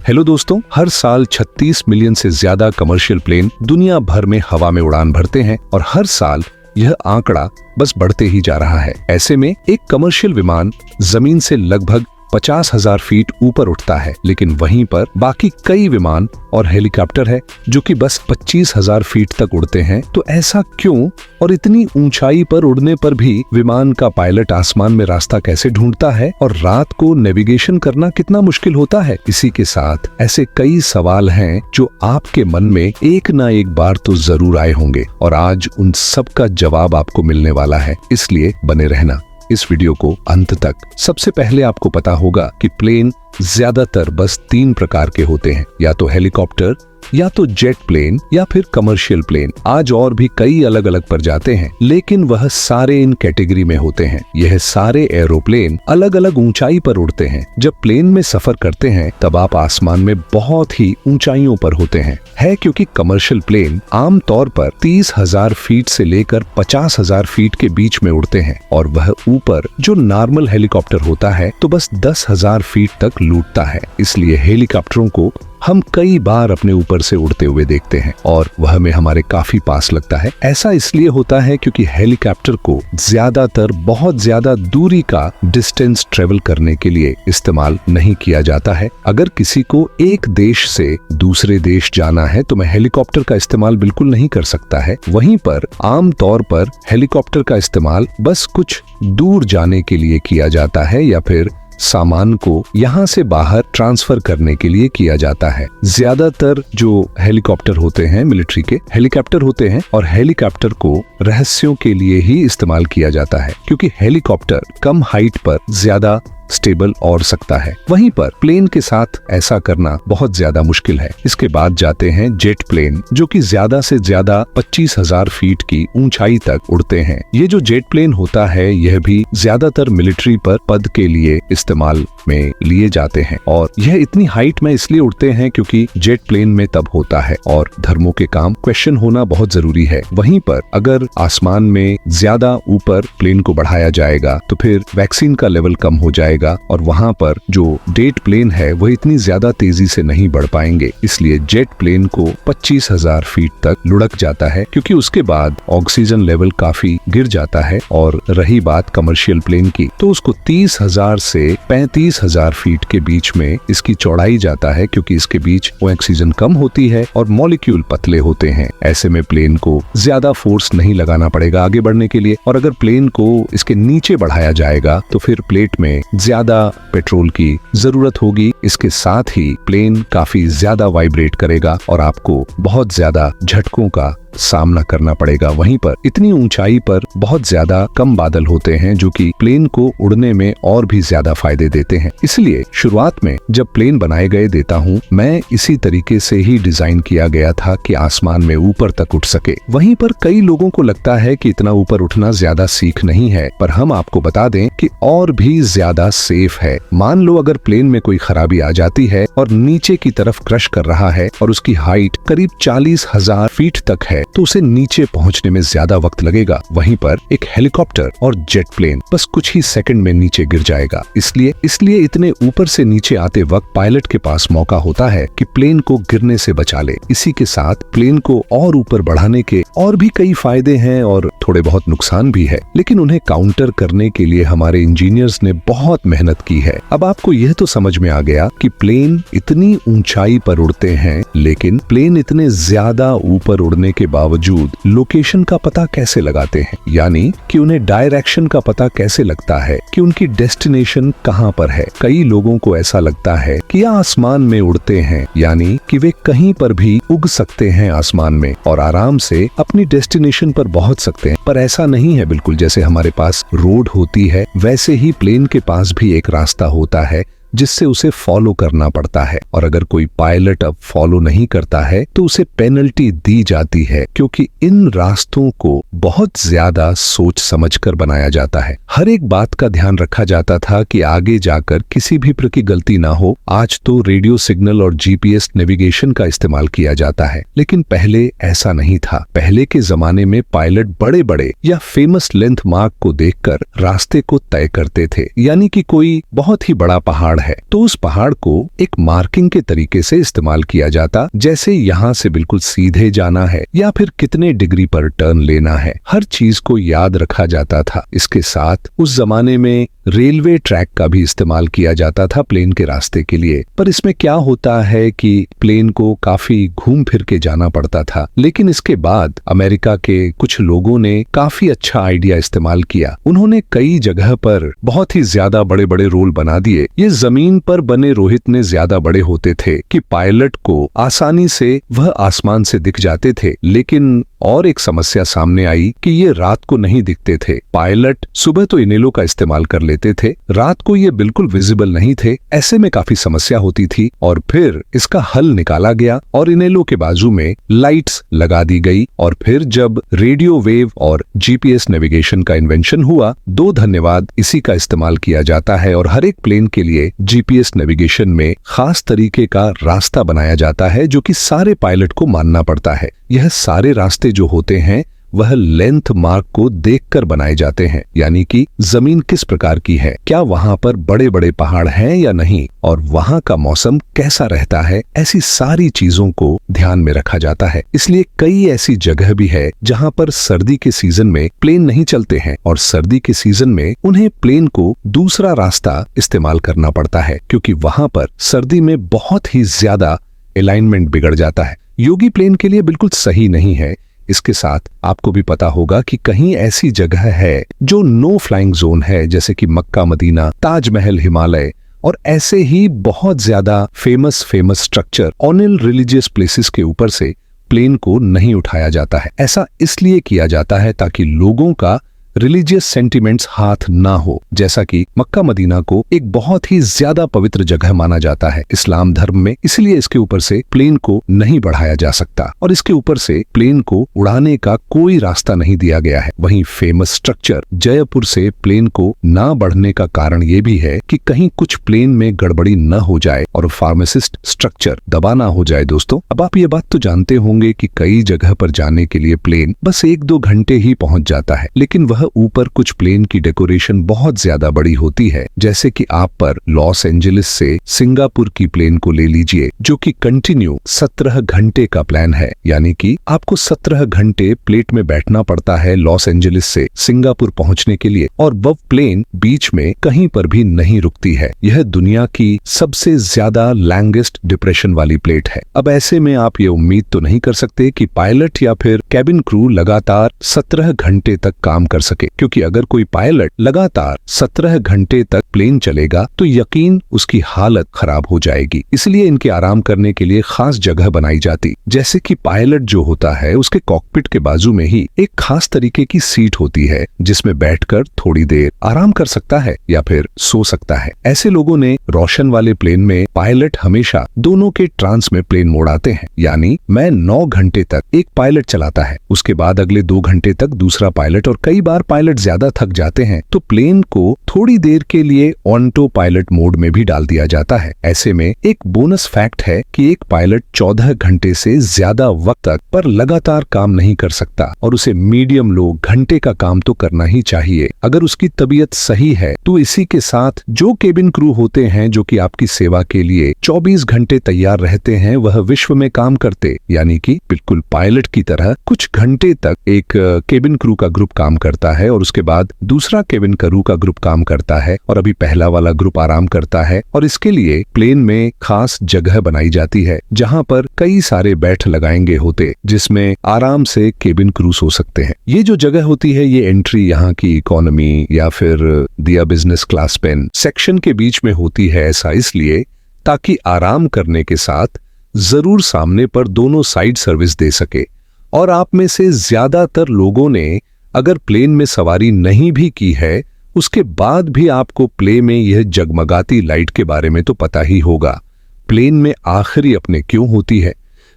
Hello दोस्तों, हर साल 36 million से ज्यादा कमर्शियल प्लेन दुनिया भर में हवा में उड़ान भरते हैं और हर साल यह आंकड़ा बस बढ़ते ही जा रहा है। ऐसे में एक कमर्शियल विमान जमीन से लगभग 50,000 फीट ऊपर उठता है, लेकिन वहीं पर बाकी कई विमान और हेलीकॉप्टर है जो कि बस 25,000 फीट तक उड़ते हैं। तो ऐसा क्यों, और इतनी ऊंचाई पर उड़ने पर भी विमान का पायलट आसमान में रास्ता कैसे ढूंढता है और रात को नेविगेशन करना कितना मुश्किल होता है? इसी के साथ ऐसे कई सवाल हैं जो आपके मन में एक ना एक बार तो जरूर आए होंगे और आज उन सब का जवाब आपको मिलने वाला है, इसलिए बने रहना इस वीडियो को अंत तक। सबसे पहले आपको पता होगा कि प्लेन ज्यादातर बस 3 प्रकार के होते हैं, या तो हेलीकॉप्टर, या तो जेट प्लेन, या फिर कमर्शियल प्लेन। आज और भी कई अलग अलग प्रजाति हैं, लेकिन वह सारे इन कैटेगरी में होते हैं। यह सारे एरोप्लेन अलग अलग ऊंचाई पर उड़ते हैं। जब प्लेन में सफर करते हैं तब आप आसमान में बहुत ही ऊंचाइयों पर होते हैं, क्योंकि कमर्शियल प्लेन आमतौर पर 30,000 फीट से लेकर 50,000 फीट के बीच में उड़ते हैं और वह ऊपर जो नॉर्मल हेलीकॉप्टर होता है तो बस 10,000 फीट तक लूटता है। इसलिए हेलीकॉप्टरों को हम कई बार अपने ऊपर से उड़ते हुए देखते हैं और वह हमें हमारे काफी पास लगता है। ऐसा इसलिए होता है क्योंकि हेलीकॉप्टर को ज्यादातर बहुत ज्यादा दूरी का डिस्टेंस ट्रेवल करने के लिए इस्तेमाल नहीं किया जाता है। अगर किसी को एक देश से दूसरे देश जाना है तो मैं हेलीकॉप्टर का इस्तेमाल बिल्कुल नहीं कर सकता है। वहीं पर आमतौर पर हेलीकॉप्टर का इस्तेमाल बस कुछ दूर जाने के लिए किया जाता है या फिर सामान को यहाँ से बाहर ट्रांसफर करने के लिए किया जाता है। ज्यादातर जो हेलीकॉप्टर होते हैं मिलिट्री के हेलीकॉप्टर होते हैं और हेलीकॉप्टर को रहस्यों के लिए ही इस्तेमाल किया जाता है, क्योंकि हेलीकॉप्टर कम हाइट पर ज्यादा स्टेबल और सकता है। वहीं पर प्लेन के साथ ऐसा करना बहुत ज्यादा मुश्किल है। इसके बाद जाते हैं जेट प्लेन, जो कि ज्यादा से ज्यादा 25,000 फीट की ऊंचाई तक उड़ते हैं। ये जो जेट प्लेन होता है यह भी ज्यादातर मिलिट्री पर पद के लिए इस्तेमाल में लिए जाते हैं और यह इतनी हाइट में इसलिए उड़ते हैं क्योंकि जेट प्लेन में तब होता है और धर्मों के काम क्वेश्चन होना बहुत जरूरी है। वहीं पर अगर आसमान में ज्यादा ऊपर प्लेन को बढ़ाया जाएगा तो फिर वैक्सीन का लेवल कम हो जाएगा और वहां पर जो जेट प्लेन है वह इतनी ज्यादा तेजी से नहीं बढ़ पाएंगे। इसलिए जेट प्लेन को 25,000 फीट तक लुढ़क जाता है, क्योंकि उसके बाद ऑक्सीजन लेवल काफी गिर जाता है। और रही बात कमर्शियल प्लेन की, तो उसको 30,000 से 35,000 फीट के बीच में इसकी चौड़ाई जाता है, क्योंकि इसके बीच ऑक्सीजन कम होती है और मॉलिक्यूल पतले होते हैं। ऐसे में प्लेन को ज्यादा फोर्स नहीं लगाना पड़ेगा आगे बढ़ने के लिए। और अगर प्लेन को इसके नीचे बढ़ाया जाएगा तो फिर प्लेट में ज्यादा पेट्रोल की जरूरत होगी। इसके साथ ही प्लेन काफी ज्यादा वाइब्रेट करेगा और आपको बहुत ज्यादा झटकों का सामना करना पड़ेगा। वहीं पर इतनी ऊंचाई पर बहुत ज्यादा कम बादल होते हैं जो कि प्लेन को उड़ने में और भी ज्यादा फायदे देते हैं। इसलिए शुरुआत में जब प्लेन बनाए गए देता हूँ, मैं इसी तरीके से ही डिजाइन किया गया था कि आसमान में ऊपर तक उठ सके। वहीं पर कई लोगों को लगता है कि इतना ऊपर उठना ज्यादा सीख नहीं है, पर हम आपको बता दें कि और भी ज्यादा सेफ है। मान लो अगर प्लेन में कोई खराबी आ जाती है और नीचे की तरफ क्रश कर रहा है और उसकी हाइट करीब 40,000 फीट तक है, तो उसे नीचे पहुंचने में ज्यादा वक्त लगेगा। वहीं पर एक हेलीकॉप्टर और जेट प्लेन बस कुछ ही सेकंड में नीचे गिर जाएगा। इसलिए इतने ऊपर से नीचे आते वक्त पायलट के पास मौका होता है कि प्लेन को गिरने से बचा ले। इसी के साथ प्लेन को और ऊपर बढ़ाने के और भी कई फायदे हैं और थोड़े बहुत नुकसान भी है, लेकिन उन्हें काउंटर करने के लिए हमारे इंजीनियर्स ने बहुत मेहनत की है। अब आपको यह तो समझ में आ गया कि प्लेन इतनी ऊंचाई पर उड़ते हैं, लेकिन प्लेन इतने ज्यादा ऊपर उड़ने के बावजूद लोकेशन का पता कैसे लगाते हैं, यानी कि उन्हें डायरेक्शन का पता कैसे लगता है कि उनकी डेस्टिनेशन कहां पर है। कई लोगों को ऐसा लगता है कि आसमान में उड़ते हैं, यानी कि वे कहीं पर भी उग सकते हैं आसमान में और आराम से अपनी डेस्टिनेशन पर पहुंच सकते हैं, पर ऐसा नहीं है। बिल्कुल जैसे हमारे पास रोड होती है वैसे ही प्लेन के पास भी एक रास्ता होता है जिससे उसे फॉलो करना पड़ता है। और अगर कोई पायलट अब फॉलो नहीं करता है तो उसे पेनल्टी दी जाती है, क्योंकि इन रास्तों को बहुत ज्यादा सोच समझकर बनाया जाता है। हर एक बात का ध्यान रखा जाता था कि आगे जाकर किसी भी प्रकार की गलती ना हो। आज तो रेडियो सिग्नल और जीपीएस नेविगेशन का इस्तेमाल किया जाता है, लेकिन पहले ऐसा नहीं था। पहले के जमाने में पायलट बड़े बड़े या फेमस लेंथ मार्क को देखकर रास्ते को तय करते थे, यानी कि कोई बहुत ही बड़ा पहाड़ है तो उस पहाड़ को एक मार्किंग के तरीके से इस्तेमाल किया जाता, जैसे यहाँ से बिल्कुल सीधे जाना है या फिर कितने डिग्री पर टर्न लेना है। हर चीज को याद रखा जाता था। इसके साथ उस जमाने में रेलवे ट्रैक का भी इस्तेमाल किया जाता था प्लेन के रास्ते के लिए। पर इसमें क्या होता है कि प्लेन को काफी घूम फिर के जाना पड़ता था। लेकिन इसके बाद अमेरिका के कुछ लोगों ने काफी अच्छा आइडिया इस्तेमाल किया। उन्होंने कई जगह पर बहुत ही ज्यादा बड़े बड़े रोल बना दिए। ये जमीन पर बने रोल इतने ज्यादा बड़े होते थे कि पायलट को आसानी से वह आसमान से दिख जाते थे। लेकिन और एक समस्या सामने आई कि ये रात को नहीं दिखते थे। पायलट सुबह तो इनेलो का इस्तेमाल कर लेते थे, रात को ये बिल्कुल विजिबल नहीं थे। ऐसे में काफी समस्या होती थी और फिर इसका हल निकाला गया और इनेलो के बाजू में लाइट्स लगा दी गई। और फिर जब रेडियो वेव और जीपीएस नेविगेशन का इन्वेंशन हुआ, दो धन्यवाद, इसी का इस्तेमाल किया जाता है और हर एक प्लेन के लिए जीपीएस नेविगेशन में खास तरीके का रास्ता बनाया जाता है जो कि सारे पायलट को मानना पड़ता है। यह सारे रास्ते जो होते हैं वह लेंथ मार्क को देखकर बनाए जाते हैं, यानी कि जमीन किस प्रकार की है, क्या वहां पर बड़े बड़े पहाड़ हैं या नहीं, और वहां का मौसम कैसा रहता है। ऐसी सारी चीजों को ध्यान में रखा जाता है। इसलिए कई ऐसी जगह भी है जहां पर सर्दी के सीजन में प्लेन नहीं चलते हैं और सर्दी के सीजन में उन्हें प्लेन को दूसरा रास्ता इस्तेमाल करना पड़ता है, क्योंकि वहां पर सर्दी में बहुत ही ज्यादा अलाइनमेंट बिगड़ जाता है। योगी प्लेन के लिए बिल्कुल सही नहीं है। इसके साथ आपको भी पता होगा कि कहीं ऐसी जगह है जो नो फ्लाइंग जोन है, जैसे कि मक्का मदीना, ताजमहल, हिमालय और ऐसे ही बहुत ज्यादा फेमस स्ट्रक्चर ऑनिल रिलीजियस प्लेसेस के ऊपर से प्लेन को नहीं उठाया जाता है। ऐसा इसलिए किया जाता है ताकि लोगों का रिलीजियस सेंटिमेंट्स हाथ ना हो। जैसा कि मक्का मदीना को एक बहुत ही ज्यादा पवित्र जगह माना जाता है इस्लाम धर्म में, इसलिए इसके ऊपर से प्लेन को नहीं बढ़ाया जा सकता और इसके ऊपर से प्लेन को उड़ाने का कोई रास्ता नहीं दिया गया है। वहीं फेमस स्ट्रक्चर जयपुर से प्लेन को ना बढ़ने का कारण ये भी है कि कहीं कुछ प्लेन में गड़बड़ी न हो जाए और फार्मासिस्ट स्ट्रक्चर दबा ना हो जाए। दोस्तों, अब आप ये बात तो जानते होंगे कि कई जगह पर जाने के लिए प्लेन बस 1-2 घंटे ही पहुंच जाता है, लेकिन वह ऊपर कुछ प्लेन की डेकोरेशन बहुत ज्यादा बड़ी होती है। जैसे कि आप पर लॉस एंजलिस से सिंगापुर की प्लेन को ले लीजिए, जो कि कंटिन्यू 17 घंटे का प्लान है, यानी कि आपको 17 घंटे प्लेट में बैठना पड़ता है लॉस एंजलिस से सिंगापुर पहुंचने के लिए, और वह प्लेन बीच में कहीं पर भी नहीं रुकती है। यह दुनिया की सबसे ज्यादा लैंगेस्ट डिप्रेशन वाली प्लेट है। अब ऐसे में आप ये उम्मीद तो नहीं कर सकते कि पायलट या फिर कैबिन क्रू लगातार 17 घंटे तक काम कर सके, क्योंकि अगर कोई पायलट लगातार 17 घंटे तक प्लेन चलेगा तो यकीन उसकी हालत खराब हो जाएगी। इसलिए इनके आराम करने के लिए खास जगह बनाई जाती, जैसे कि पायलट जो होता है उसके कॉकपिट के बाजू में ही एक खास तरीके की सीट होती है जिसमें बैठकर थोड़ी देर आराम कर सकता है या फिर सो सकता है। ऐसे लोगों ने रोशन वाले प्लेन में पायलट हमेशा दोनों के ट्रांस में प्लेन मोड आते हैं, यानी मैं 9 घंटे तक एक पायलट चलाता है, उसके बाद अगले 2 घंटे तक दूसरा पायलट, और कई बार पायलट ज्यादा थक जाते हैं तो प्लेन को थोड़ी देर के लिए ऑटो पायलट मोड में भी डाल दिया जाता है। ऐसे में एक बोनस फैक्ट है कि एक पायलट 14 घंटे से ज्यादा वक्त तक पर लगातार काम नहीं कर सकता और उसे मीडियम लो घंटे का काम तो करना ही चाहिए। अगर उसकी तबीयत सही है तो इसी के साथ जो केबिन क्रू होते हैं जो कि आपकी सेवा के लिए 24 घंटे तैयार रहते हैं, वह विश्व में काम करते, यानी कि बिल्कुल पायलट की तरह कुछ घंटे तक एक केबिन क्रू का ग्रुप काम करता है और उसके बाद दूसरा केबिन क्रू का ग्रुप काम करता है और अभी पहला वाला ग्रुप आराम करता है। और इसके लिए प्लेन में खास जगह बनाई जाती है जहां पर कई सारे बैठ लगाएंगे होते, जिसमें आराम से केबिन क्रू सो सकते हैं। ये जो जगह होती है ये एंट्री यहाँ की इकोनॉमी या फिर दिया बिजनेस क्लास पेन सेक्शन के बीच में होती है। ऐसा इसलिए ताकि आराम करने के साथ जरूर सामने पर दोनों साइड सर्विस दे सके। और आप में से ज्यादातर लोगों ने अगर प्लेन में सवारी नहीं भी की है, उसके बाद भी आपको प्ले में यह जगमगाती लाइट के बारे में तो पता ही होगा। प्लेन में आखिरी अपने क्यों होती है?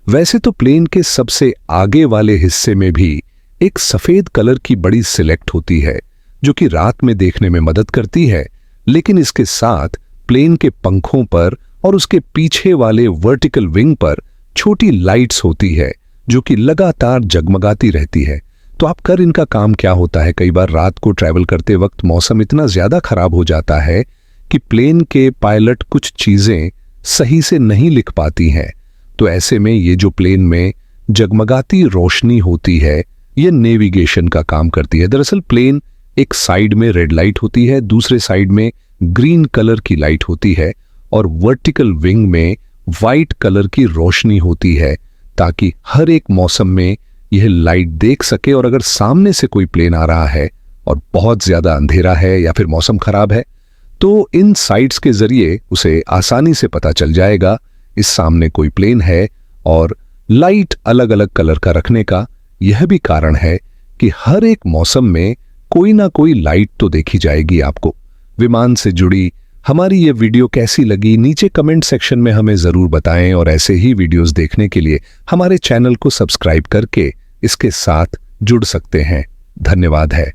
वैसे तो प्लेन के सबसे आगे वाले हिस्से में भी एक सफेद कलर की बड़ी सिलेक्ट होती है जो कि रात में देखने में मदद करती है, लेकिन इसके साथ प्लेन के पंखों पर और उसके पीछे वाले वर्टिकल विंग पर छोटी लाइट्स होती है जो कि लगातार जगमगाती रहती है। तो आप कर इनका काम क्या होता है, कई बार रात को ट्रैवल करते वक्त मौसम इतना ज्यादा खराब हो जाता है कि प्लेन के पायलट कुछ चीजें सही से नहीं लिख पाती हैं, तो ऐसे में ये जो प्लेन में जगमगाती रोशनी होती है ये नेविगेशन का काम करती है। दरअसल प्लेन एक साइड में रेड लाइट होती है, दूसरे साइड में ग्रीन कलर की लाइट होती है और वर्टिकल विंग में वाइट कलर की रोशनी होती है, ताकि हर एक मौसम में यह लाइट देख सके। और अगर सामने से कोई प्लेन आ रहा है और बहुत ज्यादा अंधेरा है या फिर मौसम खराब है, तो इन साइट्स के जरिए उसे आसानी से पता चल जाएगा इस सामने कोई प्लेन है। और लाइट अलग अलग कलर का रखने का यह भी कारण है कि हर एक मौसम में कोई ना कोई लाइट तो देखी जाएगी आपको। विमान से जुड़ी हमारी ये वीडियो कैसी लगी नीचे कमेंट सेक्शन में हमें जरूर बताएं, और ऐसे ही वीडियोस देखने के लिए हमारे चैनल को सब्सक्राइब करके इसके साथ जुड़ सकते हैं। धन्यवाद है।